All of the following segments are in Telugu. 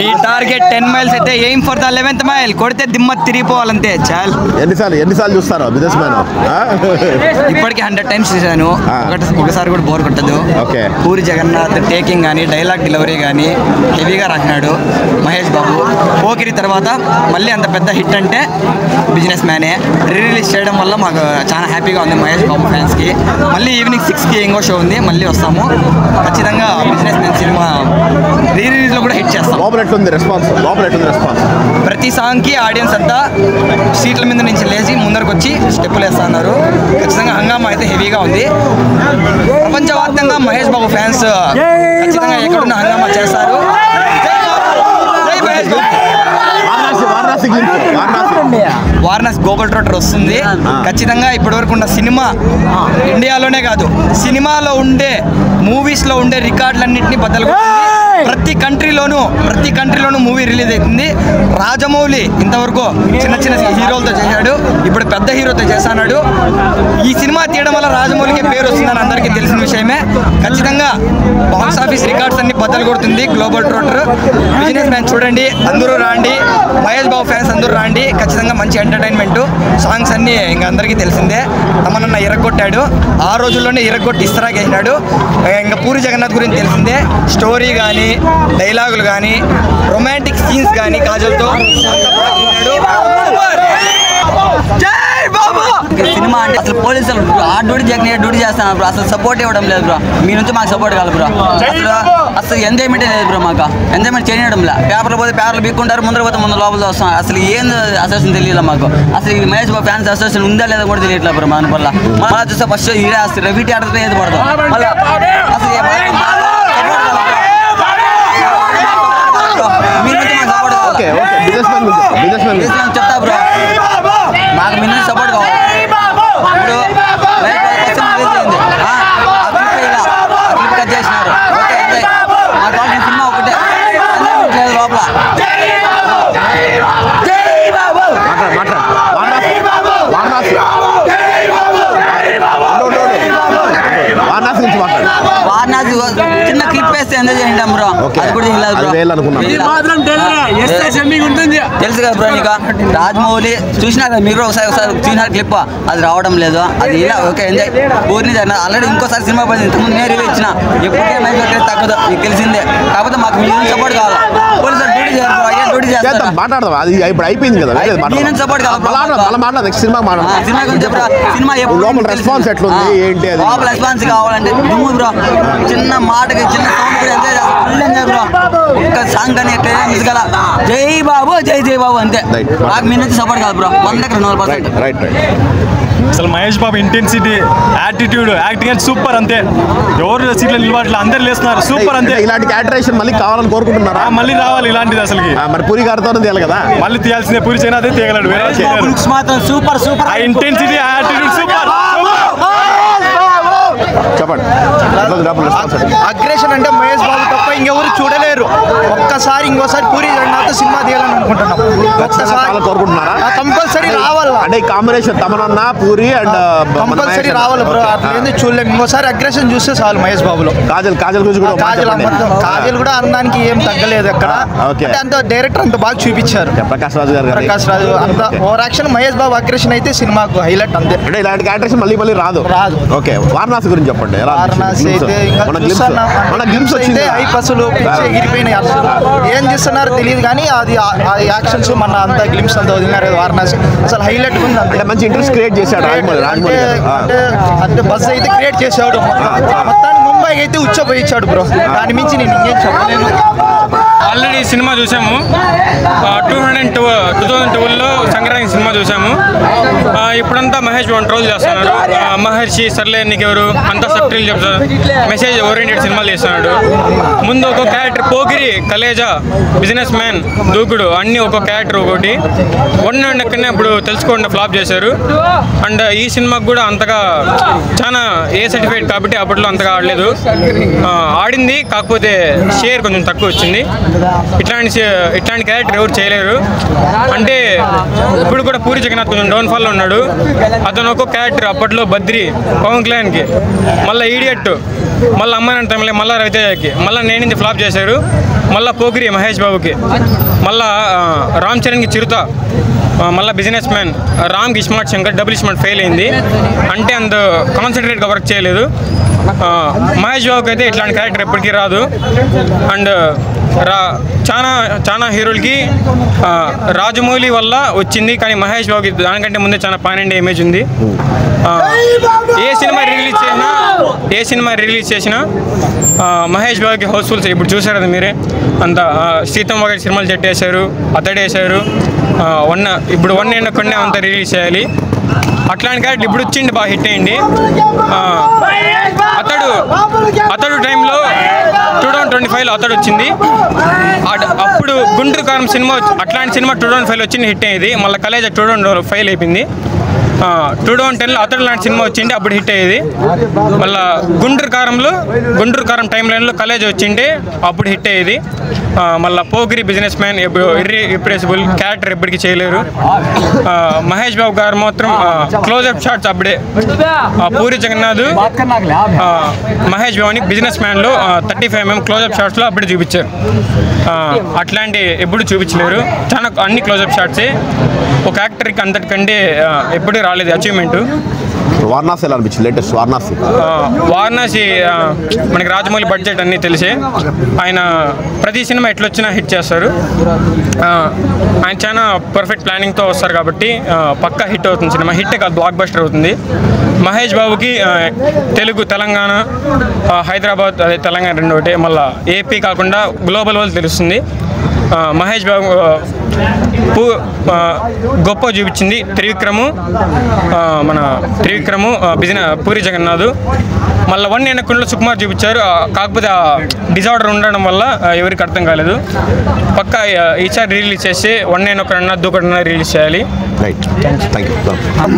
ఈ టార్గెట్ 10 మైల్స్ అయితే aim for the 11th mile కొడితే దిమ్మ తిరిగిపోవాలంతే చాలు. ఎన్నిసార్లు చూస్తారో బిజినెస్ మ్యాన్? ఇప్పటికి 100 times చూసాను. ఒకసారి కూడా బోర్ కొట్టదు. పూరి జగన్నాథ్ టేకింగ్ కానీ డైలాగ్ డెలివరీ కానీ హెవీగా రాసినాడు మహేష్ బాబు. పోకిరి తర్వాత మళ్ళీ అంత పెద్ద హిట్ అంటే బిజినెస్ మ్యానే. రిలీజ్ చేయడం వల్ల మాకు చాలా హ్యాపీగా ఉంది మహేష్ బాబు ఫ్యాన్స్కి. మళ్ళీ ఈవినింగ్ 6కి ఇంకో షో ఉంది, మళ్ళీ వస్తాము. ఖచ్చితంగా బిజినెస్ మ్యాన్ సినిమా రిలీజ్లో కూడా హిట్ చేస్తాం. ప్రతి సాంగ్కి ఆడియన్స్ అంతా సీట్ల మీద నుంచి లేచి ముందరకు వచ్చి స్టెప్పులు వేస్తా ఉన్నారు. ఖచ్చితంగా హంగామా అయితే హెవీగా ఉంది. ప్రపంచవ్యాప్తంగా మహేష్ బాబు ఫ్యాన్స్ ఖచ్చితంగా ఎక్కడున్న హంగామా చేస్తారు. వారణాసి గోకుల్ ట్రోటర్ వస్తుంది ఖచ్చితంగా. ఇప్పటివరకు ఉన్న సినిమా ఇండియాలోనే కాదు, సినిమాలో ఉండే మూవీస్లో ఉండే రికార్డులన్నింటినీ బద్దలు కొడుతుంది. ప్రతి కంట్రీలోనూ మూవీ రిలీజ్ అవుతుంది. రాజమౌళి ఇంతవరకు చిన్న హీరోలతో చేశాడు, ఇప్పుడు పెద్ద హీరోతో చేస్తున్నాడు. ఈ సినిమా తీయడం వల్ల రాజమౌళికి పేరు వస్తుందని అందరికీ తెలిసిన విషయమే. ఖచ్చితంగా బాక్స్ ఆఫీస్ రికార్డ్స్ అన్ని బద్దలు కొడుతుంది గ్లోబల్ ట్రోటర్. బిజినెస్ మ్యాన్ చూడండి, అందరూ రాండి, మహేష్ బాబు ఫ్యాన్స్ అందరూ రాండి. ఖచ్చితంగా మంచి ఎంటర్టైన్మెంట్. సాంగ్స్ అన్నీ ఇంకా అందరికీ తెలిసిందే. తమనన్న ఇరగొట్టాడు, ఆ రోజుల్లోనే ఇరగొట్టి ఇస్తరాకి అయినాడు. ఇంకా పూరి జగన్నాథ్ గురించి తెలిసిందే. స్టోరీ కానీ డైలాగులు కానీ రొమాంటిక్ సీన్స్ కానీ కాజల్తో సినిమా అంటే అసలు పోలీసులు ఆ డ్యూటీ డ్యూటీ చేస్తాను బ్రో. అసలు సపోర్ట్ ఇవ్వడం లేదు బ్రో. మీ నుంచి మాకు సపోర్ట్ కావాలి బ్రో. అసలు ఎంజాయ్మెంట్ లేదు బ్రో. మాకు ఎంజాయ్మెంట్ చేయడం లేదు. పేపర్లు పోతే పేపర్లు బిక్కుంటారు, ముందర పోతే ముందు లోపల వస్తాం. అసలు ఏం అసోసియేషన్ తెలియదు మాకు. అసలు ఈ మహేష్ బాబు ఫ్యాన్స్ అసోసియేషన్ ఉందా లేదా కూడా తెలియట్లేదు బ్రో. మన వల్ల మళ్ళీ చూస్తే ఫస్ట్ ఇదే అసలు రవి థియేటర్ ఏది పడదు. మళ్ళీ అసలు చెప్తా బ్రో, మాకు మీ నుంచి సపోర్ట్ కావాలి. ఇప్పుడు కట్ చేసినారు. ఓకే, మాకు కావాల్సిన సినిమా ఒకటే, లేదు లోపల. వారణాసి చిన్న క్లిప్ వేస్తే ఎంజాయ్ చేయండి బ్రో. అది కూడా తెలుసు కదా బ్రో. నీకు రాజమౌళి చూసినా కదా, మీరు ఒకసారి చూసినారు క్లిప్, అది రావడం లేదు. అది ఇలా ఓకే ఎంజాయ్ పూర్ణి ఆల్రెడీ ఇంకోసారి సినిమా పడింది. ఇంతకుముందు నేను రివ్యూ ఇచ్చిన, ఎప్పటికే మైక్ తగ్గదు, మీకు తెలిసిందే. కాకపోతే మాకు మీ సపోర్ట్ కావాలి. పోలీసు డ్యూటీ చేస్తారు, మాట్లాడదాం. అది ఇప్పుడు అయిపోయింది కదా, సపోర్ట్ కావాలి. సినిమా రెస్పాన్స్ ఎట్లుంది ఏంటి? లోపల రెస్పాన్స్ కావాలంటే దుమ్ము బ్రో. చిన్న మాటకి చిన్న సౌండ్ కూడా ఎంజాయ్ బ్రో. ఒక్క సాంగ్ కానీ గల జై బాబు జై బాబు అంతే. నాకు మీ నుంచి సపోర్ట్ కాదు బ్రో. 100%. అసలు Mahesh Babu intensity, attitude, acting అంటే సూపర్ అంతే. ఎవరు సీట్లు నిలబడట్లేదు, అందరు లేస్తున్నారు, సూపర్ అంతే. ఇలాంటి క్యారెక్టరేషన్ మళ్ళీ కావాలని కోరుకుంటున్నారా? మళ్ళీ రావాలి ఇలాంటిది. అసలు మరి పూరి గారితో తీయాలి కదా, మళ్ళీ తీయాల్సిందే. పూరి చేయనా అదే తీయగలడు. Super super intensity, attitude super. చెప్పండి. అగ్రెషన్ అంటే మహేష్ బాబు తప్ప ఇంకెవరు చూడలేరు. ఒక్కసారి ఇంకోసారి పూరి జగన్నాథ్ సినిమా తీయాలని అనుకుంటున్నాం. కోరుకుంటున్నారా? కంపల్సరీ రావాలి. అంటే ఈ కాంబినేషన్ తమనన్న పూరి అండ్ కంపల్సరీ రావాలి బ్రో. అట్లా చూడలేము. ఇంకోసారి అగ్రెషన్ చూస్తే చాలు మహేష్ బాబులో. కాజల్ కూడా అన్నానికి ఏం తగ్గలేదు అక్కడ. అంటే అంత డైరెక్టర్ అంత బాగా చూపించారు. ప్రకాష్ రాజు అంత over action. Mahesh Babu aggression అయితే సినిమాకు హైలైట్ అంతే. అంటే ఇలాంటి క్యారెక్టరేషన్ మళ్ళీ రాదు. ఓకే, వారణాసి గురించి చెప్పండి. వారణాసి అయితే అసలు ఎగిరిపోయినాయి. అసలు ఏం చేస్తున్నారు తెలియదు కానీ అది యాక్షన్స్ మన అంత గ్లిమ్స్ అంతా వదిలినారు. వారణాసి అసలు హైలైట్ ఉంది. అంటే మంచి ఇంట్రెస్ట్ క్రియేట్ చేశాడు అంటే బస్ అయితే క్రియేట్ చేశాడు. మొత్తానికి ముంబైకి అయితే ఉచ్చపోయిచ్చాడు బ్రో. దాని మించి నేను ఇంకేం చెప్పలేను. ఆల్రెడీ సినిమా చూసాము. 2012లో సంక్రాంతి సినిమా చూసాము. ఇప్పుడంతా మహేష్ బాబు ట్రోల్ చేస్తున్నాడు. మహర్షి సర్లే నీకెవరు అంతా సబ్టిల్ చెప్తారు. మెసేజ్ ఓరియంటెడ్ సినిమాలు చేస్తున్నాడు. ముందు ఒక character Pokiri, Khaleja, business man, దూకుడు అన్నీ ఒక క్యారెక్టర్ ఒకటి. ఎక్కడనే ఇప్పుడు తెలుసుకోండి ఫ్లాప్ చేశారు. అండ్ ఈ సినిమాకి కూడా అంతగా చాలా ఏ సర్టిఫికేట్ కాబట్టి అప్పట్లో అంతగా ఆడలేదు. ఆడింది, కాకపోతే షేర్ కొంచెం తక్కువ వచ్చింది. ఇట్లాంటి క్యారెక్టర్ ఎవరు చేయలేరు. అంటే ఇప్పుడు కూడా పూరి జగన్నాథ్ కొంచెం డౌన్ఫాల్లో ఉన్నాడు. అతను ఒక్కో క్యారెక్టర్ అప్పట్లో బద్రి పవన్ కళ్యాణ్కి, మళ్ళీ ఈడియట్, మళ్ళీ అమ్మాయి టైంలో మళ్ళీ రవితేజకి, మళ్ళీ నేనింది ఫ్లాప్ చేశారు, మళ్ళీ పోకిరి మహేష్ బాబుకి, మళ్ళీ రామ్ చరణ్కి చిరుత, మళ్ళీ బిజినెస్ మ్యాన్ రామ్కి ఇస్మార్ట్ శంకర్ డబుల్ ఇస్మార్ట్ ఫెయిల్ అయింది. అంటే అంత కాన్సన్ట్రేట్గా వర్క్ చేయలేదు. మహేష్ బాబుకి అయితే ఇట్లాంటి క్యారెక్టర్ ఎప్పటికీ రాదు. అండ్ చాలా హీరోలకి రాజమౌళి వల్ల వచ్చింది, కానీ మహేష్ బాబుకి దానికంటే ముందే చాలా పాన్ ఇండియా ఇమేజ్ ఉంది. ఏ సినిమా రిలీజ్ చేసినా మహేష్ బాబుకి హౌస్ఫుల్స్. ఇప్పుడు చూసారు కదా మీరే, అంత సీతం వగ సినిమాలు చెట్టేశారు, అతడేశారు. ఇప్పుడు 1 ఎండ్ కొన్ని అంతా రిలీజ్ చేయాలి. అట్లాంటి క్యారెక్టర్ ఇప్పుడు వచ్చింది, బాగా హిట్ అయ్యింది. అతడు టైంలో 2025లో అతడు వచ్చింది. అప్పుడు గుంటూరు కారం సినిమా, అట్లాంటి సినిమా 2005లో వచ్చింది, హిట్ అయ్యేది. మళ్ళీ కలేజా 2005 అయిపోయింది. 2010లో అతడు లాంటి సినిమా వచ్చింది, అప్పుడు హిట్ అయ్యేది. మళ్ళీ గుంటూరు కారం టైం లైన్లో కలేజా వచ్చింటే అప్పుడు హిట్ అయ్యేది. మళ్ళీ Pokiri business man irreplaceable character ఎప్పటికీ చేయలేరు. మహేష్ బాబు గారు మాత్రం క్లోజ్అప్ షాట్స్ అప్పుడే పూరి జగన్నాథ్ మహేష్ బాబుని బిజినెస్ మ్యాన్లో 35mm క్లోజ్అప్ షాట్స్లో అప్పుడే చూపించారు. అట్లాంటి ఎప్పుడు చూపించలేరు. చాలా అన్ని క్లోజ్అప్ షాట్సే. ఒక యాక్టర్కి అంతటికంటే ఎప్పుడూ రాలేదు అచీవ్మెంట్. వారణాసి ఎలా అనిపించింది? లేటెస్ట్ వారణాసి మనకి రాజమౌళి బడ్జెట్ అన్నీ తెలిసే. ఆయన ప్రతి సినిమా ఎట్లొచ్చినా హిట్ చేస్తారు. ఆయన చాలా పర్ఫెక్ట్ ప్లానింగ్తో వస్తారు కాబట్టి పక్కా హిట్ అవుతుంది సినిమా. హిట్ కాదు, బ్లాక్ బస్టర్ అవుతుంది. మహేష్ బాబుకి తెలుగు, తెలంగాణ, హైదరాబాద్, అదే తెలంగాణ రెండు ఒకటే, మళ్ళీ ఏపీ కాకుండా గ్లోబల్ వాళ్ళు తెలుస్తుంది. మహేష్ బాబు గొప్ప చూపించింది త్రివిక్రము, పూరి జగన్నాథ్. మళ్ళీ 1 ఎండ్ కొన్ని సుకుమార్ చూపించారు. కాకపోతే డిజార్డర్ ఉండడం వల్ల ఎవరికి అర్థం కాలేదు. పక్కా ఈసారి రిలీజ్ చేసి 1 ఎండ్ ఒకడన్నా దూకడన్నా రిలీజ్ చేయాలి.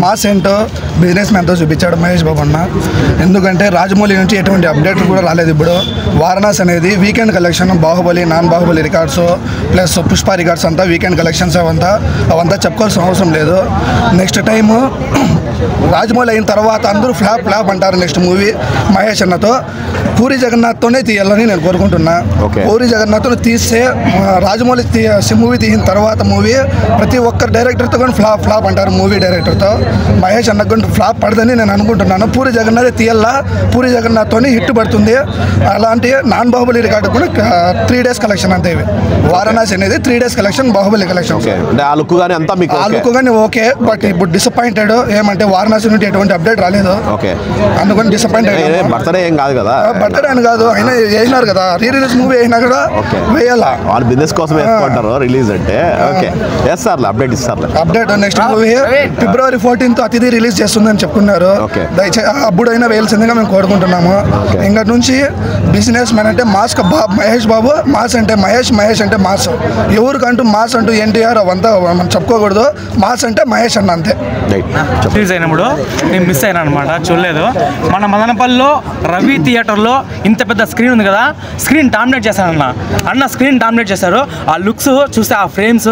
మాస్ ఏంటో బిజినెస్ మ్యాన్తో చూపించాడు మహేష్ బాబు అన్న. ఎందుకంటే రాజమౌళి నుంచి ఎటువంటి అప్డేట్ కూడా రాలేదు. ఇప్పుడు వారణాసి అనేది weekend collection, Baahubali, non Baahubali records plus Pushpa records అంతా వీకెండ్ కలెక్షన్స్ అవంతా చెప్పుకోవాల్సిన అవసరం లేదు. నెక్స్ట్ టైము రాజమౌళి అయిన తర్వాత అందరూ ఫ్లాప్ అంటారు. నెక్స్ట్ మూవీ మహేష్ అన్నతో పూరి జగన్నాథ్తోనే తీయాలని నేను కోరుకుంటున్నా. పూరి జగన్నాథ్తో తీస్తే రాజమౌళి మూవీ తీసిన తర్వాత మూవీ ప్రతి ఒక్కరు డైరెక్టర్తో కానీ ఫ్లాప్ అంటారు. మూవీ డైరెక్టర్తో మహేష్ అన్న కూడా ఫ్లాప్ పడదని నేను అనుకుంటున్నాను. పూరి జగన్నాథ్ తీయాలా, పూరి జగన్నాథ్తోని హిట్ పడుతుంది. అలాంటి నాన్ బాహుబలి రికార్డు కూడా 3 days కలెక్షన్ అంతే. ఇవి వారణాసి అనేది 3 days కలెక్షన్, బాహుబలి కలెక్షన్. ఆ లుక్ కానీ ఓకే, బట్ ఇప్పుడు డిసప్పాయింటెడ్. ఏమంటే వారణాసి నుండి ఎటువంటి అప్డేట్ రాలేదు, అందుకని డిసప్పాయింటెడ్. బర్త్డే ఏం కాదు కదా, బర్త్డే అని కాదు, అయినా వేసినారు కదా, రిలీజ్ మూవీ అయినా కూడా వేయాలా. వాళ్ళు బిజినెస్ కోసం వేసుకుంటారు రిలీజ్ అంటే. ఓకే, వేస్తారు, అప్డేట్ ఇస్తారు. Update next movie February 14th అతిథి రిలీజ్ చేస్తుందని చెప్పుకున్నారు. దయచేసి అప్పుడైనా వేయాల్సిందిగా మేము కోరుకుంటున్నాము. ఇంకా నుంచి బిజినెస్ మ్యాన్ అంటే మాస్, మహేష్ బాబు మాస్ అంటే మహేష్ అంటే మాస్. ఎవరికంటూ మాస్ అంటూ ఎన్టీఆర్ అవంతా మనం చెప్పుకోకూడదు. మాస్ అంటే మహేష్ అన్న అంతే. రిలీజ్ అయినప్పుడు నేను మిస్ అయినా అనమాట, చూడలేదు. మన మదనపల్లిలో రవి థియేటర్లో ఇంత పెద్ద స్క్రీన్ ఉంది కదా, స్క్రీన్ డామినేట్ చేశారన్న స్క్రీన్ డామినేట్ చేశారు. ఆ లుక్స్ చూస్తే, ఆ ఫ్రేమ్స్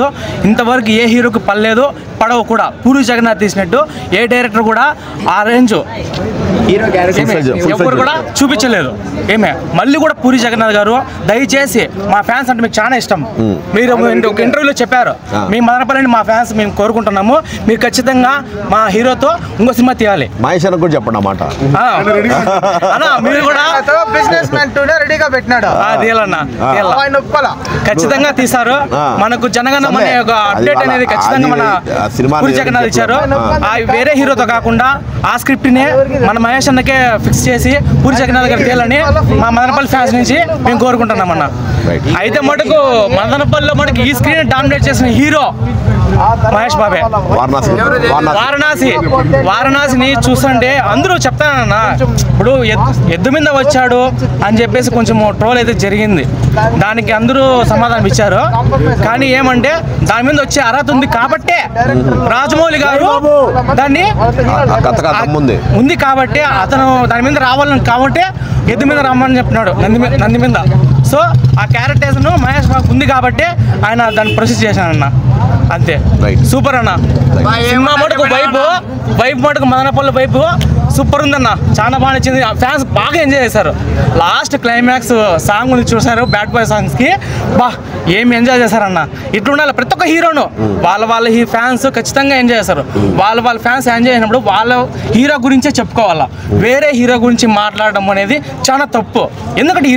ఇంతవరకు ఏ హీరోకి పడలేదు, పడవు కూడా. పూరి జగన్నాథ్ తీసినట్టు ఏ డైరెక్టర్ కూడా ఆ రేంజ్ ఎవరు కూడా చూపించలేదు. మళ్ళీ కూడా పూరి జగన్నాథ్ గారు దయచేసి, మా ఫ్యాన్స్ అంటే మీకు చాలా ఇష్టం. మీరు ఒక ఇంటర్వ్యూలో చెప్పారు, మీ మదనపల్లిని మా ఫ్యాన్స్ మేము కోరుకుంటున్నాము, మీరు ఖచ్చితంగా మా హీరోతో ఇంకో సినిమా తీయాలి. మహేష్ అని కూడా చెప్పండి అన్నమాట. మీరు కూడా బిజినెస్ మ్యాన్ రెడీగా పెట్టినాడు, ఖచ్చితంగా తీశారు. మనకు జనగణమన అనే ఒక అప్డేట్ అనేది ఖచ్చితంగా మన పూరి జగన్నాథ్ ఇచ్చారు. వేరే హీరోతో కాకుండా ఆ స్క్రిప్ట్ నే మన మహేష్ అన్నకే ఫిక్స్ చేసి పూరి జగన్నాథ్ గారు తీయాలని మా మదనపల్లి ఫ్యాన్స్ నుంచి మేము కోరుకుంటున్నామన్నా. అయితే మటుకు మదనపల్లిలో మనకి ఈ స్క్రీన్ డామినేట్ చేసిన హీరో మహేష్ బాబే. వారణాసిని చూస్తుంటే అందరూ చెప్తానన్నా, ఇప్పుడు ఎద్దు మీద వచ్చాడు అని చెప్పేసి కొంచెం ట్రోల్ అయితే జరిగింది. దానికి అందరూ సమాధానం ఇచ్చారు. కానీ ఏమంటే దాని మీద వచ్చే అర్హత ఉంది కాబట్టే రాజమౌళి గారు దాన్ని ఉంది కాబట్టి అతను దాని మీద రావాలని కాబట్టి ఎద్దు మీద రమ్మని చెప్తున్నాడు, నంది మీద. సో ఆ క్యారెక్టర్స్ మహేష్ బాబు ఉంది కాబట్టి ఆయన దాన్ని ప్రొసీడ్ చేశానన్న, అంతే. సూపర్ అన్న, సినిమా మటుకు వైపు మటుకు మదనపల్లి వైపు సూపర్ ఉందన్న, చాలా బాగా నచ్చింది. ఫ్యాన్స్ బాగా ఎంజాయ్ చేశారు. లాస్ట్ క్లైమాక్స్ సాంగ్ ఉంది చూసారు, బ్యాడ్ బాయ్ సాంగ్స్కి ఏమి ఎంజాయ్ చేశారన్న. ఇట్లుండాలి ప్రతి ఒక్క హీరోను, వాళ్ళ ఫ్యాన్స్ ఖచ్చితంగా ఎంజాయ్ చేస్తారు. వాళ్ళ ఫ్యాన్స్ ఎంజాయ్ చేసినప్పుడు వాళ్ళ హీరో గురించే చెప్పుకోవాలా, వేరే హీరో గురించి మాట్లాడడం అనేది చాలా తప్పు. ఎందుకంటే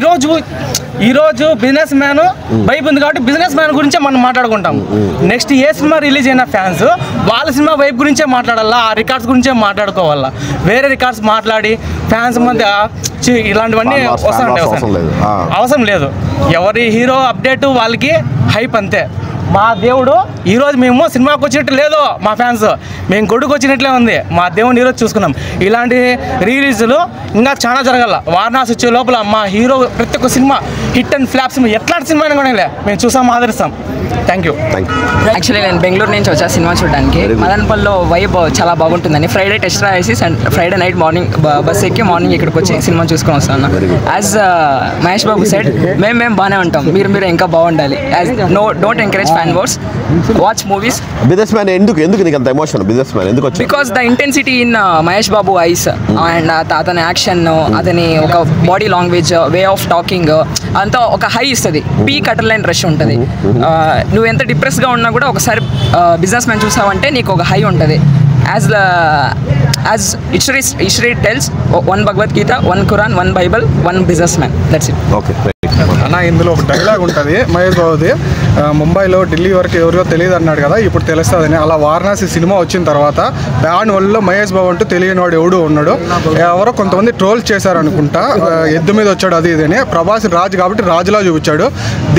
ఈరోజు బిజినెస్ మ్యాన్ వైపు ఉంది కాబట్టి బిజినెస్ మ్యాన్ గురించే మనం మాట్లాడుకుంటాం. నెక్స్ట్ ఏ సినిమా రిలీజ్ అయిన ఫ్యాన్స్ వాళ్ళ సినిమా వైపు గురించే మాట్లాడాలా, ఆ రికార్డ్స్ గురించే మాట్లాడుకోవాలా. వేరే రికార్డ్స్ మాట్లాడి ఫ్యాన్స్ మధ్య ఇలాంటివన్నీ అవసరం లేదు. ఎవరి హీరో అప్డేట్ వాళ్ళకి హైప్ అంతే. మా దేవుడు ఈరోజు మేము సినిమాకి వచ్చినట్టు లేదు, మా ఫ్యాన్స్ మేము గొడుగు వచ్చినట్లే ఉంది. మా దేవుడిని ఈరోజు చూసుకున్నాం. ఇలాంటి రిలీజులు ఇంకా చాలా జరగాల. వారణాసి వచ్చే లోపల మా హీరో ప్రతి ఒక్క సినిమా హిట్ అండ్ ఫ్లాప్స్ ఎట్లాంటి సినిమా కూడా మేము చూసాం, ఆదరిస్తాం. Thank you. యాక్చువల్లీ నేను బెంగళూరు నుంచి వచ్చా సినిమా చూడడానికి. మదనపల్లిలో వైబ్ చాలా బాగుంటుందని ఫ్రైడే టెస్ట్ రాసి ఫ్రైడే నైట్ మార్నింగ్ బస్ ఎక్కి మార్నింగ్ ఇక్కడికి వచ్చి సినిమా చూసుకొని వస్తాను. యాజ్ మహేష్ బాబు సైడ్ మేము బాగానే ఉంటాం, మీరు ఇంకా బాగుండాలి. As don't encourage fan wars, watch movies. Businessman ఎందుకు నీకు అంత ఎమోషన్? బిజినెస్ మ్యాన్ ఎందుకు వచ్చింది? Because the intensity in Mahesh Babu eyes and అతని యాక్షన్, అతని ఒక body language, way of talking అంతా ఒక హై ఇస్తుంది. పీక్ అటర్లైన్ రష్ ఉంటుంది. నువ్వు ఎంత డిప్రెస్గా ఉన్నా కూడా ఒకసారి బిజినెస్ మ్యాన్ చూసావంటే నీకు ఒక హై ఉంటుంది. As history tells, 1 Bhagavad Gita, 1 Quran, 1 Bible, 1 business man. That's it. Okay అన్న, ఇందులో ఒక డైలాగ్ ఉంటుంది మహేష్ బాబుది, ముంబైలో ఢిల్లీ వరకు ఎవరికో తెలియదు అన్నాడు కదా, ఇప్పుడు తెలుస్తుందని. అలా వారణాసి సినిమా వచ్చిన తర్వాత దాని వల్ల మహేష్ బాబు అంటూ తెలియని వాడు ఎవడు ఉన్నాడు. ఎవరో కొంతమంది ట్రోల్ చేశారు అనుకుంటా, ఎద్దు మీద వచ్చాడు అది ఇదని. ప్రభాస్ రాజు కాబట్టి రాజులా చూపించాడు,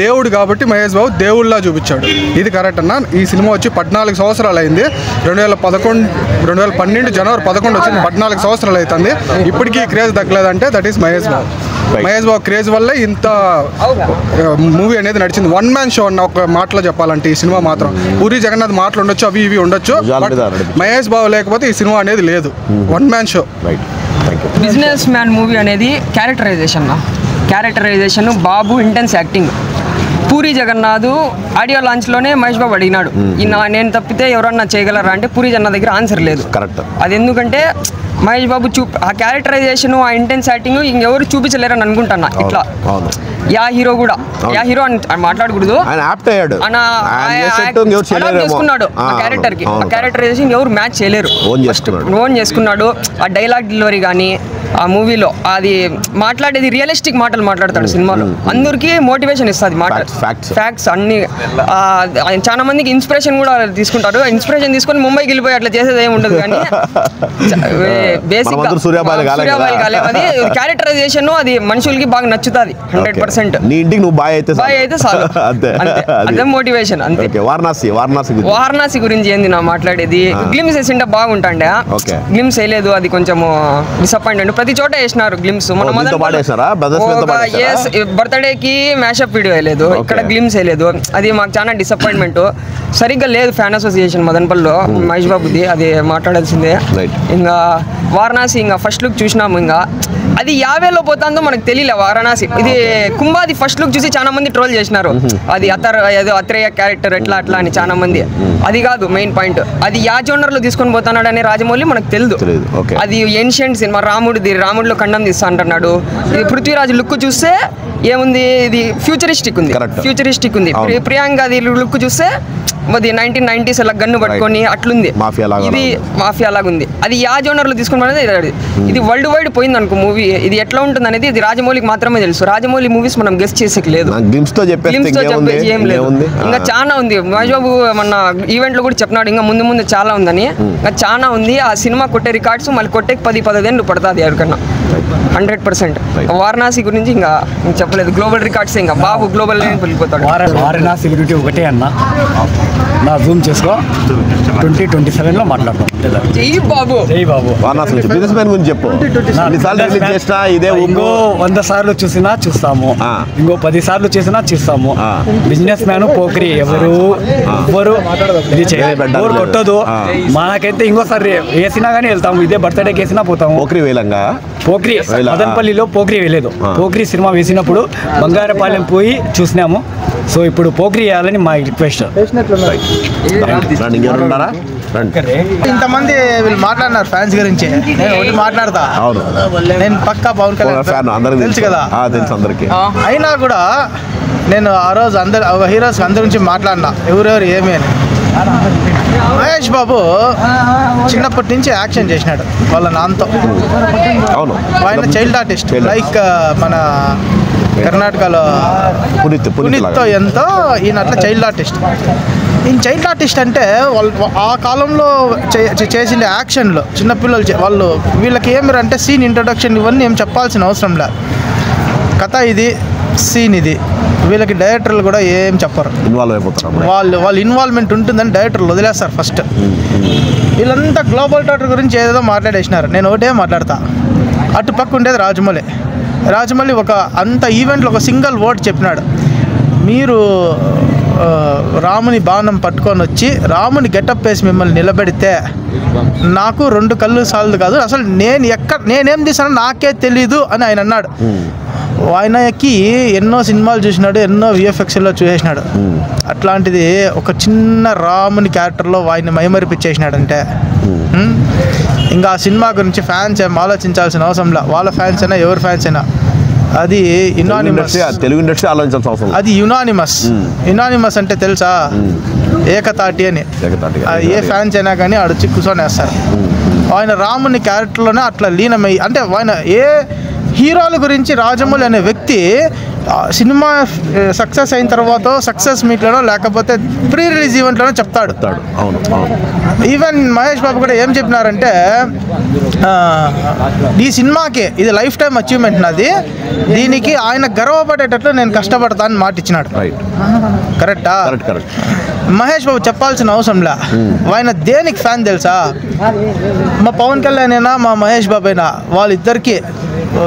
దేవుడు కాబట్టి మహేష్ బాబు దేవుళ్ళలా చూపించాడు. ఇది కరెక్ట్ అన్న. ఈ సినిమా వచ్చి 14 సంవత్సరాలు అయింది. 2012 జనవరి 11 వచ్చింది. 14 సంవత్సరాలు అవుతుంది. ఇప్పటికీ క్రేజ్ తగ్గలేదంటే that is Mahesh Babu. Mahesh Babu craze వల్లే ఇంత మూవీ అనేది నడిచింది. 1 మ్యాన్ షో అన్న ఒక మాటలో చెప్పాలంటే ఈ సినిమా మాత్రం. పూరి జగన్నాథ్ మాటలు ఉండొచ్చు, అవి ఇవి ఉండొచ్చు, మహేష్ బాబు లేకపోతే ఈ సినిమా అనేది లేదు. 1 man show. Business man movie అనేది characterization Babu intense acting. Puri Jagannath audio లాంచ్లోనే మహేష్ బాబు అడిగినాడు, నేను తప్పితే ఎవరన్నా చేయగలరా అంటే పూరి జగన్నాథ్ దగ్గర ఆన్సర్ లేదు. కరెక్ట్. అది ఎందుకంటే మహేష్ బాబు ఆ క్యారెక్టరైజేషన్, ఆ ఇంటెన్స్ యాక్టింగ్ ఇంకెవరు చూపించలేరని అనుకుంటున్నా. ఇట్లా యా హీరో కూడా అని మాట్లాడకూడదు, చేసుకున్నాడు ఆ క్యారెక్టర్ కి. ఆ క్యారెక్టరైజేషన్ ఎవరు మ్యాచ్ చేయలేరు. ఓన్ చేసుకున్నాడు. ఆ డైలాగ్ డెలివరీ కానీ ఆ మూవీలో అది మాట్లాడేది రియలిస్టిక్ మాటలు మాట్లాడతాడు సినిమాలో. అందరికీ మోటివేషన్ ఇస్తుంది మాట, ఫ్యాక్ట్స్ అన్ని. చాలా మందికి ఇన్స్పిరేషన్ కూడా తీసుకుంటారు. ఇన్స్పిరేషన్ తీసుకొని ముంబైకి వెళ్ళిపోయి అట్లా చేసేది ఏమి ఉండదు. కానీ బేసిక్ అది క్యారెక్టరైజేషన్ అది మనుషులకి బాగా నచ్చుతుంది 100%. నీ ఇంటికి నువ్వు బాయ్ అయితే చాలు, అదే మోటివేషన్ అంతే. వారణాసి గురించి ఏంది నా మాట్లాడేది? గ్లిమ్స్ వేసింటే బాగుంటాండే, గ్లిమ్స్ వేయలేదు, అది కొంచెం డిసప్పాయింట్మెంట్. ప్రతి చోట వేసినారు గ్లిమ్స్. మన బర్త్డేకి మ్యాషప్ వీడియో వేయలేదు, ఇక్కడ గ్లిమ్స్ వేయలేదు. అది మాకు చాలా డిసప్పాయింట్మెంట్. సరిగ్గా లేదు ఫ్యాన్ అసోసియేషన్ మదనపల్లిలో మహేష్ బాబుది, అది మాట్లాడాల్సిందే. ఇంకా వారణాసి ఇంకా ఫస్ట్ లుక్ చూసినాము, ఇంకా అది 50లో పోతుందో మనకు తెలియలే. వారణాసి ఇది కుంభాది ఫస్ట్ లుక్ చూసి చాలా మంది ట్రోల్ చేసినారు. అది ఏదో అత్రేయ క్యారెక్టర్ ఎట్లా అని చాలా మంది. అది కాదు మెయిన్ పాయింట్. అది యా జోనర్లో తీసుకొని పోతున్నాడు అనే రాజమౌళి మనకు తెలియదు. అది ఏన్షియంట్ సినిమా, రాముడిలో ఖండం తీస్తా అంటున్నాడు. ఇది పృథ్వీరాజ్ లుక్ చూస్తే ఏముంది, ఇది ఫ్యూచరిస్టిక్ ఉంది. ప్రియాంక అది లుక్ చూస్తే అది 1990s అలా గన్ను పట్టుకొని అట్లుంది. ఇది మాఫియా లాగా ఉంది. అది యా జోనర్లో తీసుకుని ఇది వరల్డ్ వైడ్ పోయింది అనుకో మూవీ. ఇది ఎట్లా ఉంటుంది అనేది ఇది రాజమౌళికి మాత్రమే తెలుసు. రాజమౌళి మూవీస్ మనం గెస్ట్ చేసేకి లేదు, చెప్పేసి ఏం లేదు. ఇంకా చాలా ఉంది. మహేష్ బాబు మన ఈవెంట్లో కూడా చెప్పినాడు ఇంకా ముందు చాలా ఉందని. ఇంకా చాలా ఉంది. ఆ సినిమా కొట్టే రికార్డ్స్ మళ్ళీ కొట్టే 10-15 ఏళ్ళు పడుతుంది ఎవరికన్నా. 100%. వారణాసి గురించి ఇంకా చెప్పలేదు. గ్లోబల్ రికార్డ్స్ ఇంకా బాబు గ్లోబల్ వెళ్ళిపోతాడు. వారణాసి గురించి ఒకటే అన్న, నా జూమ్ చేసుకో, 2027లో మాట్లాడతాం. జై బాబు. బిజినెస్ మ్యాన్ గురించి చెప్పు. ఇంకో 100 సార్లు చూసినా చూస్తాము, ఇంకో 10 సార్లు చేసినా చూస్తాము. బిజినెస్ మ్యాన్ పోకరి ఎవరు ఇది చేయలేదు, కొట్టదు. మనకైతే ఇంకోసారి వేసినా కానీ వెళ్తాము. ఇదే బర్త్డేకి వేసినా పోతాము. పోకరి వేలంగా పోక్రి మదనపల్లిలో పోక్రి వేయలేదు. పోక్రి సినిమా వేసినప్పుడు బంగారపాలెం పోయి చూసినాము. సో ఇప్పుడు పోక్రి వేయాలని మా రిక్వెస్ట్. ఇంతమంది వీళ్ళు మాట్లాడినారు ఫ్యాన్స్ గురించి, నేను ఒకటి మాట్లాడతా. నేను పక్కా పవన్ కళ్యాణ్ తెలుసు కదా, అయినా కూడా నేను ఆ రోజు ఒక హీరోస్ అందరి గురించి మాట్లాడినా, ఎవరెవరు ఏమి అని. మహేష్ బాబు చిన్నప్పటి నుంచి యాక్షన్ చేసినాడు వాళ్ళ నాన్నతో. ఆయన చైల్డ్ ఆర్టిస్ట్, లైక్ మన కర్ణాటకలో పునీత్తో ఎంతో, ఈయన అట్లా చైల్డ్ ఆర్టిస్ట్. ఈయన చైల్డ్ ఆర్టిస్ట్ అంటే వాళ్ళు ఆ కాలంలో చేసిన యాక్షన్లు చిన్నపిల్లలు వాళ్ళు వీళ్ళకి ఏమి అంటే సీన్ ఇంట్రొడక్షన్ ఇవన్నీ ఏం చెప్పాల్సిన అవసరం లేదు. కథ ఇది, సీన్ ఇది, వీళ్ళకి డైరెక్టర్లు కూడా ఏం చెప్పరు, ఇన్వాల్వ్ అయిపోతారు. వాళ్ళ ఇన్వాల్వ్మెంట్ ఉంటుందని డైరెక్టర్లు వదిలేస్తారు ఫస్ట్. వీళ్ళంతా గ్లోబల్ టాటర్ గురించి ఏదేదో మాట్లాడేసినారు. నేను ఒకటే మాట్లాడతా. అటుపక్క ఉండేది రాజమౌళి ఒక అంత ఈవెంట్లో ఒక సింగిల్ వర్డ్ చెప్పినాడు, మీరు రాముని బాణం పట్టుకొని వచ్చి రాముని గెటప్ వేసి మిమ్మల్ని నిలబెడితే నాకు 2 కళ్ళు సాలదు కాదు, అసలు నేనేం తీసానో నాకే తెలీదు అని ఆయన అన్నాడు. ఆయనకి ఎన్నో సినిమాలు చూసినాడు, ఎన్నో విఎఫ్ఎక్స్లో చూసేసినాడు. అట్లాంటిది ఒక చిన్న రాముని క్యారెక్టర్లో ఆయన మైమరిపించేసినాడంటే ఇంకా ఆ సినిమా గురించి ఫ్యాన్స్ ఏం ఆలోచించాల్సిన అవసరం లేదు. వాళ్ళ ఫ్యాన్స్ అయినా ఎవరి ఫ్యాన్స్ అయినా అది యునానిమస్. తెలుగు ఇండస్ట్రీ ఆలోచించాల్సిన అవసరం. అది యునానిమస్ అంటే తెలుసా, ఏకతాటి అని. ఏ ఫ్యాన్స్ అయినా కానీ ఆడొచ్చి కూర్చొనేస్తారు. ఆయన రాముని క్యారెక్టర్లోనే అట్లా లీనమై, అంటే ఆయన ఏ హీరోల గురించి రాజమౌళి అనే వ్యక్తి సినిమా సక్సెస్ అయిన తర్వాత సక్సెస్ మీట్లోనో లేకపోతే ప్రీ రిలీజ్ ఈవెంట్లోనో చెప్తాడు. ఈవెన్ మహేష్ బాబు కూడా ఏం చెప్పినారంటే, ఈ సినిమాకి ఇది లైఫ్ టైం అచీవ్మెంట్ నాది, దీనికి ఆయన గర్వపడేటట్లు నేను కష్టపడతానని మాట ఇచ్చినాడు. కరెక్టా? మహేష్ బాబు చెప్పాల్సిన అవసరంలా. ఆయన దేనికి ఫ్యాన్ తెలుసా, మా పవన్ కళ్యాణ్ అయినా మా మహేష్ బాబు అయినా వాళ్ళిద్దరికి,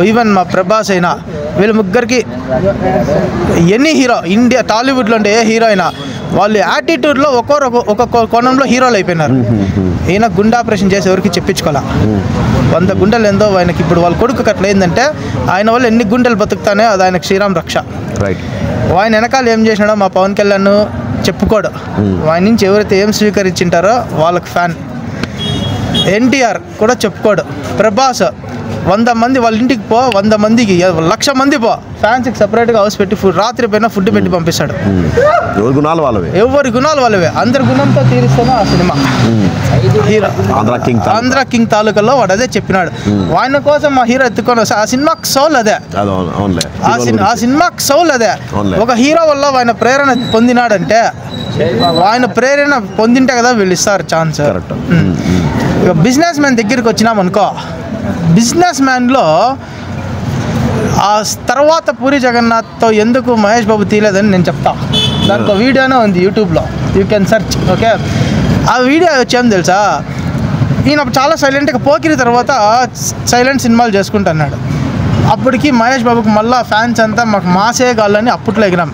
ఈవెన్ మా ప్రభాస్ అయినా, వీళ్ళ ముగ్గురికి ఎన్ని హీరో ఇండియా టాలీవుడ్లో ఉండే ఏ హీరో అయినా వాళ్ళు యాటిట్యూడ్లో ఒక్కొక్క కోణంలో హీరోలు అయిపోయినారు. ఈయన గుండె ఆపరేషన్ చేసి ఎవరికి చెప్పించుకోవాలా, 100 గుండెలు ఏందో ఆయనకి. ఇప్పుడు వాళ్ళ కొడుకు అట్లా ఏంటంటే ఆయన వల్ల ఎన్ని గుండెలు బతుకుతానే అది ఆయనకు శ్రీరామ్ రక్ష. ఆయన వెనకాల ఏం చేసినాడో మా పవన్ కళ్యాణ్ చెప్పుకోడు. ఆయన నుంచి ఎవరైతే ఏం స్వీకరించింటారో వాళ్ళకి ఫ్యాన్. ఎన్టీఆర్ కూడా చెప్పుకోడు. ప్రభాస్ 100 మంది వాళ్ళ ఇంటికి 100 మందికి 1,00,000 మంది ఫ్యాన్స్కి సపరేట్గా హౌస్ పెట్టి రాత్రి పైన ఫుడ్ పెట్టి పంపిస్తాడు. ఎవరి గుణాలు వాళ్ళవే. అందరి గుణంతో తీరుస్తాను ఆ సినిమా. హీరో ఆంధ్ర కింగ్ తాలూకాలో వాడు అదే చెప్పినాడు. ఆయన కోసం మా హీరో ఎత్తుకొని వస్తే ఆ సినిమాకి సౌల్ అదే. ఆ సినిమాకి సౌల్ అదే. ఒక హీరో వల్ల ఆయన ప్రేరణ పొందినాడంటే, ఆయన ప్రేరణ పొందింటే కదా వీళ్ళు ఇస్తారు ఛాన్స్. ఇక బిజినెస్ మ్యాన్ దగ్గరికి వచ్చినామనుకో, బిజినెస్ మ్యాన్లో ఆ తర్వాత పూరి జగన్నాథ్తో ఎందుకు మహేష్ బాబు తీయలేదని నేను చెప్తా. దానికి వీడియోనే ఉంది యూట్యూబ్లో, యూ కెన్ సెర్చ్. ఓకే, ఆ వీడియో వచ్చేం తెలుసా, ఈయన చాలా సైలెంట్గా పోకిరి తర్వాత సైలెంట్ సినిమాలు చేసుకుంటున్నాడు. అప్పటికి మహేష్ బాబుకి మళ్ళీ ఫ్యాన్స్ అంతా మాకు మాసే కావాలని అప్పట్లో ఎగినాం.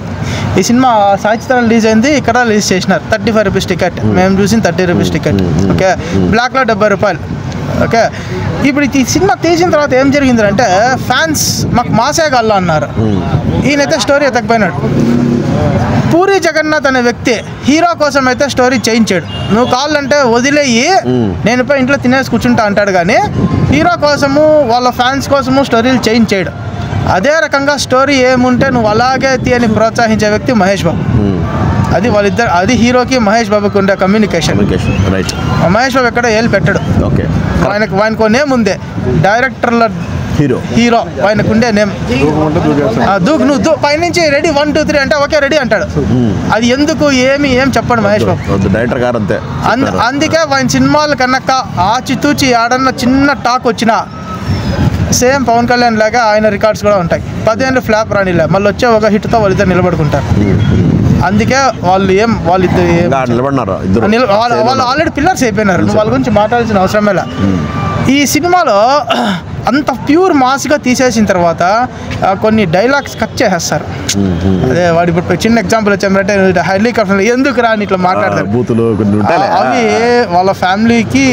ఈ సినిమా సాహిత్యం రిలీజ్ అయింది, ఇక్కడ రిలీజ్ చేసినారు. 35 రూపీస్ టికెట్, మేము చూసిన 30 రూపీస్ టికెట్. ఓకే, బ్లాక్లో 70 రూపాయలు. ఓకే, ఇప్పుడు ఈ సినిమా తీసిన తర్వాత ఏం జరిగిందంటే ఫ్యాన్స్ మాకు మాసే కావాలా అన్నారు. ఈయనైతే స్టోరీ ఎత్తకపోయినాడు. పూరి జగన్నాథ్ అనే వ్యక్తి హీరో కోసం అయితే స్టోరీ చేయించాడు. నువ్వు కావాలంటే వదిలేయి, నేను పోయి ఇంట్లో తినేసి కూర్చుంటా అంటాడు. కానీ హీరో కోసము వాళ్ళ ఫ్యాన్స్ కోసము స్టోరీలు చేయించాడు. అదే రకంగా స్టోరీ ఏముంటే నువ్వు అలాగే తీయని ప్రోత్సహించే వ్యక్తి మహేష్ బాబు. అది వాళ్ళిద్దరు, అది హీరోకి మహేష్ బాబుకి ఉండే కమ్యూనికేషన్. మహేష్ బాబు ఎక్కడ ఏళ్ళు పెట్టాడు. ఆయనకు నేమ్ ఉంది, డైరెక్టర్ల హీరో ఆయనకు ఉండే నేమ్. నువ్వు పైనుంచి రెడీ 1 2 3 అంటే ఓకే రెడీ అంటాడు. అది ఎందుకు ఏం చెప్పండి మహేష్ బాబు డైరెక్టర్ గారు అంతే. అందుకే ఆయన సినిమాలు కనుక ఆచితూచి ఆడన్న చిన్న టాక్ వచ్చినా సేమ్ పవన్ కళ్యాణ్ లాగా ఆయన రికార్డ్స్ కూడా ఉంటాయి. 10 ఏళ్ళు ఫ్లాప్ రానిలే, మళ్ళీ వచ్చే ఒక హిట్తో వాళ్ళిద్దరు నిలబడుకుంటారు. అందుకే వాళ్ళు ఆల్రెడీ పిల్లర్స్ అయిపోయినారు. వాళ్ళ గురించి మాట్లాడాల్సిన అవసరమే లే. ఈ సినిమాలో అంత ప్యూర్ మాస్గా తీసేసిన తర్వాత కొన్ని డైలాగ్స్ కట్ చేసేస్తారు. అదే వాడు ఇప్పుడు చిన్న ఎగ్జాంపుల్ వచ్చామంటే హెలికాప్టర్ ఎందుకు రాని ఇట్లా మాట్లాడతారు. అవి వాళ్ళ ఫ్యామిలీకి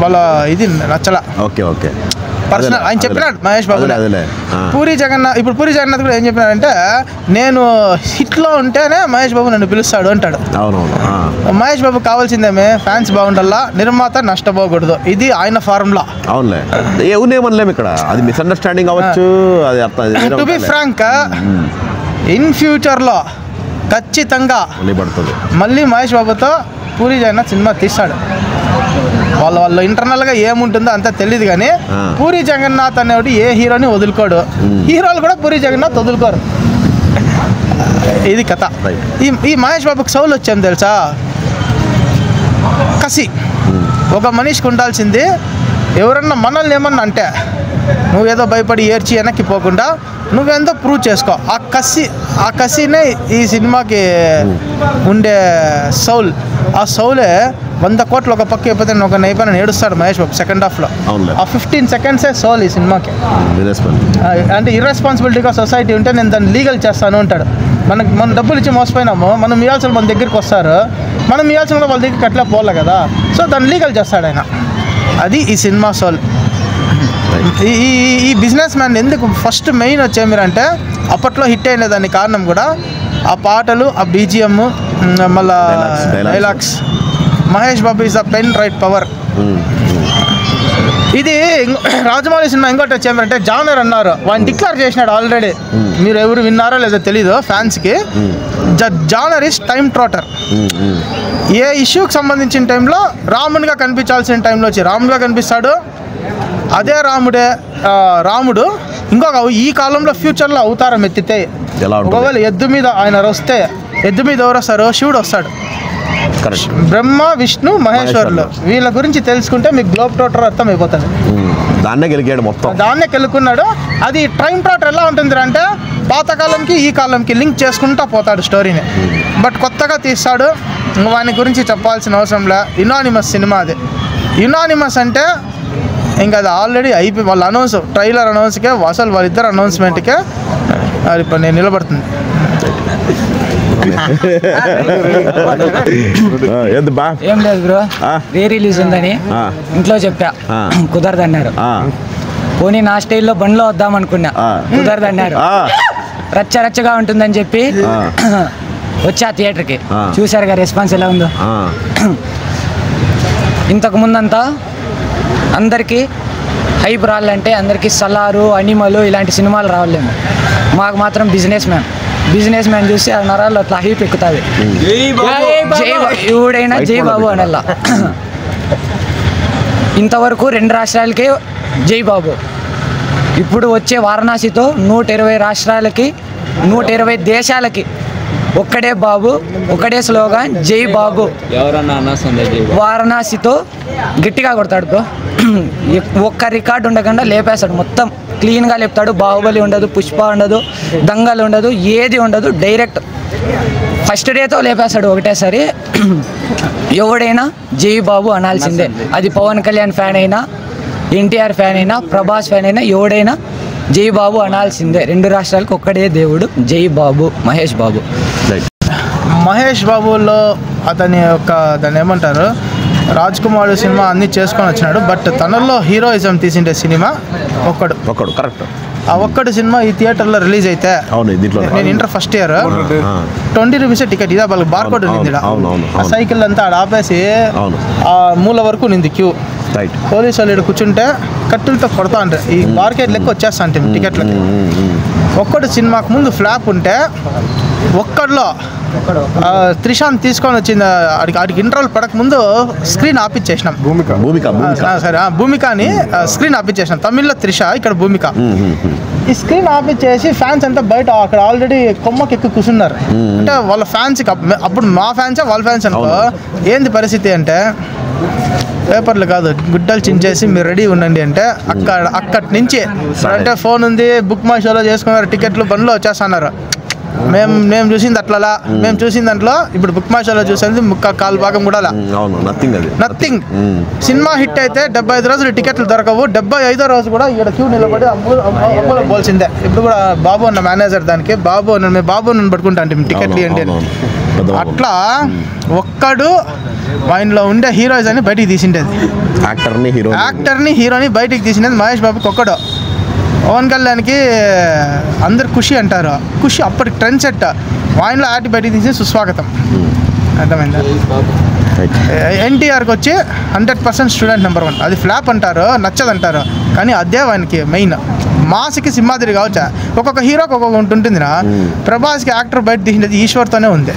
వాళ్ళ ఇది నచ్చలా. పర్సనల్ ఆయన చెప్పినాడు మహేష్ బాబు. పూరి జగన్నాథ్ కూడా ఏం చెప్పినాడంటే నేను హిట్లో ఉంటేనే మహేష్ బాబు నన్ను పిలుస్తాడు అంటాడు. మహేష్ బాబు కావాల్సిందేమే ఫ్యాన్స్ బాగుండాలా, నిర్మాత నష్టపోకూడదు. ఇది ఆయన ఫార్ములా. అవునులే, ఏమనలేము ఇక్కడ, అది మిస్అండర్స్టాండింగ్ అవ్వచ్చు. అది అర్థం. టు బి ఫ్రాంక్, ఇన్ ఫ్యూచర్లో ఖచ్చితంగా మళ్ళీ మహేష్ బాబుతో పూరి జగన్నాథ్ సినిమా తీస్తాడు. వాళ్ళు ఇంటర్నల్గా ఏముంటుందో అంతా తెలియదు, కానీ పూరి జగన్నాథ్ అనేవాడు ఏ హీరోని వదులుకోడు, హీరోలు కూడా పూరి జగన్నాథ్ వదులుకోరు. ఇది కథ. ఈ మహేష్ బాబుకి సౌలు వచ్చాం తెలుసా, కసి. ఒక మనిషికి ఉండాల్సింది, ఎవరన్నా మనల్ని ఏమన్నా అంటే నువ్వేదో భయపడి ఏడ్చి వెనక్కి పోకుండా నువ్వేందో ప్రూవ్ చేసుకో. ఆ కసినే ఈ సినిమాకి ఉండే సౌల్. ఆ సౌలే 100 కోట్లు ఒక పక్క అయిపోతే ఒక నైపుణ్యం ఏడుస్తాడు మహేష్ బాబు సెకండ్ హాఫ్లో. ఆ 15 సెకండ్సే సోల్ ఈ సినిమాకి. అంటే ఇర్రెస్పాన్సిబిలిటీగా సొసైటీ ఉంటే నేను దాన్ని లీగల్ చేస్తాను అంటాడు. మనం డబ్బులు ఇచ్చి మోసపోయినాము, మనం ఇవ్వాల్సిన మన దగ్గరికి వస్తారు, మనం ఇవ్వాల్సిన వాళ్ళ దగ్గరికి అట్లా పోలే కదా, సో దాన్ని లీగల్ చేస్తాడు ఆయన. అది ఈ సినిమా సోల్. ఈ బిజినెస్ మ్యాన్ ఎందుకు ఫస్ట్ మెయిన్ వచ్చేమిరంటే అప్పట్లో హిట్ అయిన దానికి కారణం కూడా ఆ పాటలు, ఆ బీజిఎం, మళ్ళా dialogues. Mahesh Babu is the pen right power. ఇది రాజమౌళి సినిమా ఇంకోటి వచ్చేమంటే జానర్ అన్నారు, వాడిని డిక్లేర్ చేసినాడు ఆల్రెడీ. మీరు ఎవరు విన్నారో లేదో తెలీదు ఫ్యాన్స్కి. Genre is time trotter. ఏ ఇష్యూకి సంబంధించిన టైంలో రామునిగా కనిపించాల్సిన టైంలో వచ్చి రాముడిగా కనిపిస్తాడు. అదే రాముడు ఇంకొక ఈ కాలంలో ఫ్యూచర్లో అవతారం ఎత్తితే, ఒకవేళ ఎద్దు మీద ఆయన వస్తే, ఎద్దు మీద ఎవరు వస్తారో శివుడు వస్తాడు. బ్రహ్మ, విష్ణు, మహేశ్వరులు వీళ్ళ గురించి తెలుసుకుంటే మీకు గ్లోబ్ ట్రాటర్ అర్థం అయిపోతుంది. దాన్నే గెలికాడు మొత్తం, దాన్నే గెలుకున్నాడు. అది టైం ట్రాటర్ ఎలా ఉంటుంది అంటే పాతకాలంకి ఈ కాలంకి లింక్ చేసుకుంటా పోతాడు స్టోరీని, బట్ కొత్తగా తీస్తాడు. వాని గురించి చెప్పాల్సిన అవసరం లే. యునానిమస్ సినిమా అది. యునానిమస్ అంటే ఇంకా అది ఆల్రెడీ అయిపోయి వాళ్ళ అనౌన్స్, ట్రైలర్ అనౌన్స్కే అసలు వాళ్ళిద్దరు అనౌన్స్మెంట్కే అది ఇప్పుడు నేను నిలబడుతుంది. ఏం లేదు బ్రో, రీ రిలీజ్ ఉందని ఇంట్లో చెప్పా, కుదరదన్నారు. పోనీ నా స్టైల్లో బండ్లో వద్దామనుకున్నా, కుదరదన్నారు. రచ్చరచ్చగా ఉంటుందని చెప్పి వచ్చా థియేటర్కి. చూసారుగా రెస్పాన్స్ ఎలా ఉందో. ఇంతకు ముందంతా అందరికీ హైప్ రావాలంటే అందరికీ సలారు, అనిమలు ఇలాంటి సినిమాలు రావాలేము. మాకు మాత్రం బిజినెస్ మ్యాన్ చూసి ఆ నరాల్లో అట్లా హైప్ ఎక్కుతుంది. ఎవడైనా జై బాబు అనల్లా. ఇంతవరకు 2 రాష్ట్రాలకే జై బాబు. ఇప్పుడు వచ్చే వారణాసితో 120 రాష్ట్రాలకి, 120 దేశాలకి ఒక్కడే బాబు, ఒకటే స్లోగన్ జై బాబు. వారణాసితో గట్టిగా కొడతాడు బ్రో. ఒక్క రికార్డు ఉండకుండా లేపేస్తాడు, మొత్తం క్లీన్గా లేపుతాడు. బాహుబలి ఉండదు, పుష్ప ఉండదు, దంగల్ ఉండదు, ఏది ఉండదు. డైరెక్ట్ ఫస్ట్ డేతో లేపేస్తాడు ఒకటేసారి. ఎవడైనా జై బాబు అనాల్సిందే. అది పవన్ కళ్యాణ్ ఫ్యాన్ అయినా, ఎన్టీఆర్ ఫ్యాన్ అయినా, ప్రభాస్ ఫ్యాన్ అయినా, ఎవడైనా జై బాబు అనాల్సిందే. 2 రాష్ట్రాలకు ఒక్కడే దేవుడు జై బాబు, మహేష్ బాబు. మహేష్ బాబులో అతని యొక్క దాన్ని ఏమంటారు, రాజ్ కుమార్ సినిమా అన్నీ చేసుకొని వచ్చినాడు. బట్ తనలో హీరోయిజం తీసిండే సినిమా ఒక్కడు కరెక్ట్. ఆ ఒక్కడు సినిమా ఈ థియేటర్లో రిలీజ్ అయితే, నేను inter first year 20 rupees ticket. ఇదే వాళ్ళకి బార్కోడ్ ఉంది. ఆ సైకిల్ అంతా ఆడ ఆపేసి ఆ మూల వరకు నింది క్యూ. పోలీసు వాళ్ళు కూర్చుంటే కట్టులతో కొడతా అంటే ఈ మార్కెట్ లెక్క వచ్చేస్తా అంటే టికెట్లకి. ఒక్కడు సినిమాకు ముందు ఫ్లాప్ ఉంటే ఒక్కడిలో త్రిషాన్ తీసుకొని వచ్చింది. ఆడికి ఇంటర్వల్ పడక ముందు స్క్రీన్ ఆపిచ్చేసినాం. సరే, భూమికని స్క్రీన్ ఆపిచ్చేసినాం. తమిళ్లో త్రిష, ఇక్కడ భూమిక. ఈ స్క్రీన్ ఆపిచ్చేసి ఫ్యాన్స్ అంతా బయట అక్కడ ఆల్రెడీ కొమ్మకి ఎక్కి కూర్చున్నారు. అంటే వాళ్ళ ఫ్యాన్స్కి అప్పుడు మా ఫ్యాన్సే వాళ్ళ ఫ్యాన్స్ అనుకో. ఏంది పరిస్థితి అంటే పేపర్లు కాదు, గుడ్డలు చించేసి మీరు రెడీ ఉండండి అంటే అక్కడి నుంచి అంటే ఫోన్ ఉంది, బుక్ మై షోలో చేసుకున్నారు, టికెట్లు బండ్లో వచ్చేస్తున్నారు. మేము చూసింది అట్లా, మేము చూసిన దాంట్లో ఇప్పుడు బుక్ మై షోలో చూసేది కాలు భాగం కూడా నథింగ్. సినిమా హిట్ అయితే 75 రోజులు టికెట్లు దొరకవు. 75వ రోజు కూడా ఇక్కడ క్యూ నిలబడి అమ్ములో పోల్సిందే. ఇప్పుడు కూడా బాబు అన్న మేనేజర్ దానికి, బాబు నన్ను పట్టుకుంటా అంటే టికెట్లు ఇవ్వండి అని. అట్లా ఒక్కడు ఆయనలో ఉండే హీరోయిజ్ అని బయటికి తీసిండేది, యాక్టర్ని హీరోని బయటికి తీసిండేది మహేష్ బాబుకి ఒక్కడు. పవన్ కళ్యాణ్కి అందరు ఖుషి అంటారు, ఖుషి అప్పటికి ట్రెండ్ సెట్, ఆయనలో ఆటి బయటికి తీసి సుస్వాగతం. అర్థమైందా? ఎన్టీఆర్కి వచ్చి 100% స్టూడెంట్ నెంబర్ 1, అది ఫ్లాప్ అంటారు, నచ్చదంటారు, కానీ అదే ఆయనకి మెయిన్. మాస్కి సింహాద్రి కావచ్చా, ఒక్కొక్క హీరోకి ఒక్కొక్క ఉంటుందినా. ప్రభాస్కి యాక్టర్ బయట తీసినది ఈశ్వర్తోనే ఉంది.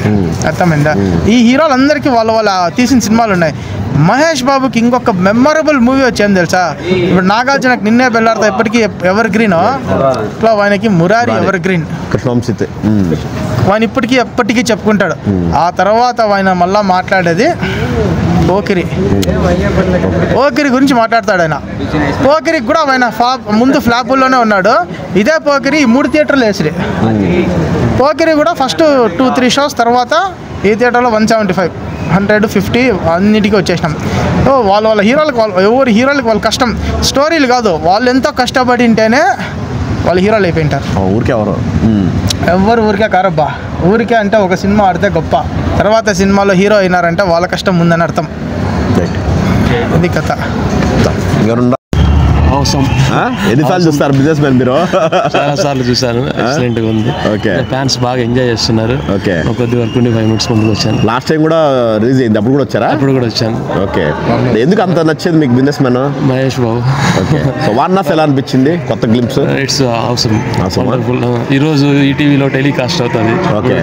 అర్థమైందా? ఈ హీరోలందరికీ వాళ్ళ తీసిన సినిమాలు ఉన్నాయి. మహేష్ బాబుకి ఇంకొక మెమరబుల్ మూవీ వచ్చేది తెలుసా, ఇప్పుడు నాగార్జునకి నిన్నే బెల్లాడుతా ఎప్పటికీ ఎవర్ గ్రీన్, ఇట్లా ఆయనకి మురారి ఎవర్ గ్రీన్, ఆయన ఇప్పటికీ ఎప్పటికీ చెప్పుకుంటాడు. ఆ తర్వాత ఆయన మళ్ళా మాట్లాడేది పోకిరి గురించి మాట్లాడతాడు. ఆయన పోకిరికి కూడా ఆయన ముందు ఫ్లాపుల్లోనే ఉన్నాడు. ఇదే పోకిరి 3 థియేటర్లు వేసిరి. పోకిరి కూడా ఫస్ట్ 2-3 షోస్ తర్వాత ఈ థియేటర్లో 175, 150 అన్నిటికీ వచ్చేసినాం. వాళ్ళ హీరోలకు ఎవరు హీరోలకు వాళ్ళ కష్టం, స్టోరీలు కాదు, వాళ్ళు ఎంతో కష్టపడి ఉంటేనే వాళ్ళు హీరోలు అయిపోయింటారు. ఎవరు ఊరికే కారబ్బా, ఊరికే అంటే ఒక సినిమా ఆడితే గొప్ప, తర్వాత సినిమాలో హీరో అయినారంటే వాళ్ళ కష్టం ఉందని అర్థం. ఇది కథ. ఎన్నిసార్లు చూస్తారు బిజినెస్ మ్యాన్ మీరు? చాలా సార్లు చూసాను, ఎక్సలెంట్ గా ఉంది. ఓకే, ఫ్యాన్స్ బాగా ఎంజాయ్ చేస్తున్నారు. ఓకే, కొద్ది వరకు 5 మినిట్స్ ముందుకు వచ్చాను. లాస్ట్ టైం కూడా రిలీజ్ అయింది, అప్పుడు కూడా వచ్చారా? అప్పుడు కూడా వచ్చాను. ఓకే, ఎందుకు అంత నచ్చేది మీకు business man? Mahesh Babu. Okay, so Varanasi ఎలా అనిపించింది కొత్త గ్లింప్స్? ఇట్స్ అవసరం, వండర్ఫుల్. ఈ రోజు ఈటీవీలో టెలికాస్ట్ అవుతుంది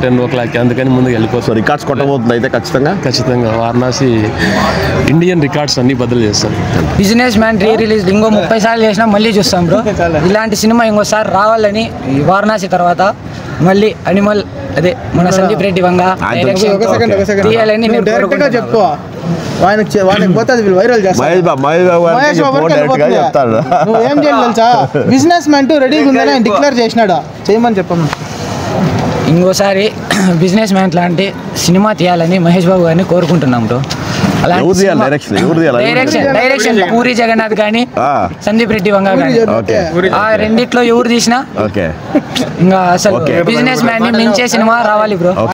10 o'clock, అందుకని ముందుకు వెళ్ళిపోతుంది. సో రికార్డ్స్ కొట్టబోతుంది అయితే ఖచ్చితంగా వారణాసి ఇండియన్ రికార్డ్స్ అన్ని బదులు చేస్తారు. బిజినెస్ మ్యాన్ రిలీజ్ ఇంకో 30 సార్లు చేసినా మళ్ళీ చూస్తాం బ్రో. ఇలాంటి సినిమా ఇంకోసారి రావాలని వారణాసి తర్వాత మళ్ళీ అనిమల్ అదే మన సందీప్ రెడ్డి వంగ తీయాలని డైరెక్ట్గా చెప్పు. ఆయనకి పోతే అది వైరల్ చేస్తాను. నువ్వు ఏం చేయాలి తెలుసా, బిజినెస్ మ్యాన్ రెడీగా ఉందని ఆయన డిక్లేర్ చేసినాడు, చేయమని చెప్పము. ఇంకోసారి బిజినెస్ మ్యాన్ లాంటి సినిమా తీయాలని మహేష్ బాబు గారిని కోరుకుంటున్నాం బ్రో. డైరెక్షన్ పూరి జగన్నాథ్ కానీ సందీప్ రెడ్డి వంగ కానీ, ఆ రెండిట్లో ఎవరు తీసినా ఇంకా అసలు బిజినెస్ మ్యాన్ ని మించే సినిమా రావాలి బ్రో.